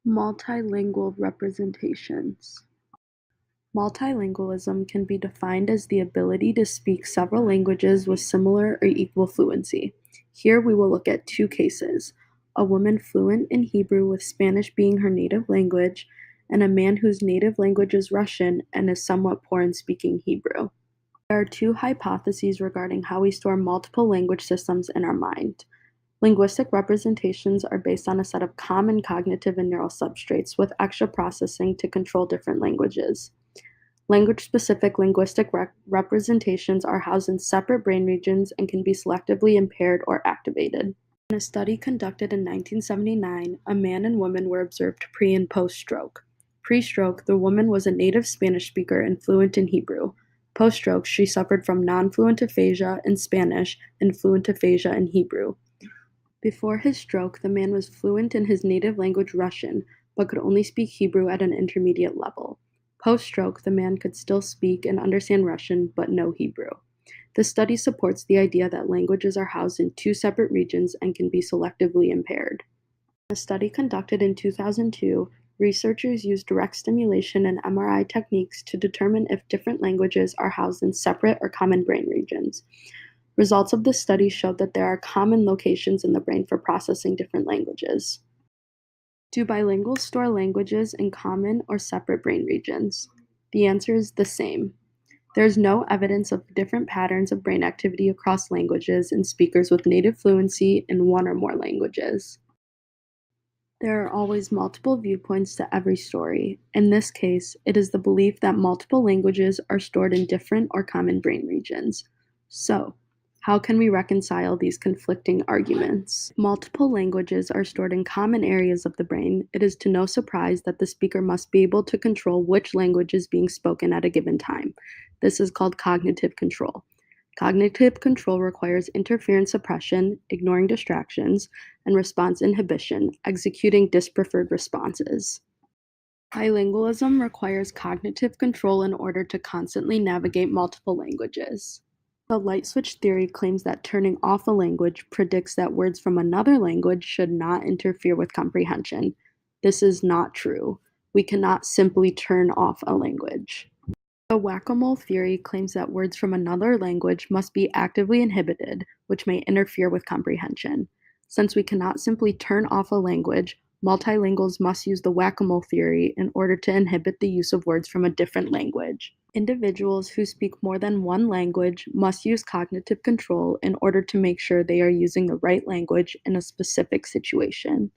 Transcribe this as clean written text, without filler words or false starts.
Multilingual representations. Multilingualism can be defined as the ability to speak several languages with similar or equal fluency. Here we will look at two cases: a woman fluent in Hebrew with Spanish being her native language, and a man whose native language is Russian and is somewhat poor in speaking Hebrew. There are two hypotheses regarding how we store multiple language systems in our mind. Linguistic representations are based on a set of common cognitive and neural substrates with extra processing to control different languages. Language-specific linguistic representations are housed in separate brain regions and can be selectively impaired or activated. In a study conducted in 1979, a man and woman were observed pre- and post-stroke. Pre-stroke, the woman was a native Spanish speaker and fluent in Hebrew. Post-stroke, she suffered from non-fluent aphasia in Spanish and fluent aphasia in Hebrew. Before his stroke, the man was fluent in his native language Russian, but could only speak Hebrew at an intermediate level. Post-stroke, the man could still speak and understand Russian, but no Hebrew. The study supports the idea that languages are housed in two separate regions and can be selectively impaired. In a study conducted in 2002, researchers used direct stimulation and MRI techniques to determine if different languages are housed in separate or common brain regions. Results of this study showed that there are common locations in the brain for processing different languages. Do bilinguals store languages in common or separate brain regions? The answer is the same. There is no evidence of different patterns of brain activity across languages in speakers with native fluency in one or more languages. There are always multiple viewpoints to every story. In this case, it is the belief that multiple languages are stored in different or common brain regions. So, how can we reconcile these conflicting arguments? If multiple languages are stored in common areas of the brain, it is to no surprise that the speaker must be able to control which language is being spoken at a given time. This is called cognitive control. Cognitive control requires interference suppression, ignoring distractions, and response inhibition, executing dispreferred responses. Bilingualism requires cognitive control in order to constantly navigate multiple languages. The light switch theory claims that turning off a language predicts that words from another language should not interfere with comprehension. This is not true. We cannot simply turn off a language. The whack-a-mole theory claims that words from another language must be actively inhibited, which may interfere with comprehension. Since we cannot simply turn off a language, multilinguals must use the whack-a-mole theory in order to inhibit the use of words from a different language. Individuals who speak more than one language must use cognitive control in order to make sure they are using the right language in a specific situation.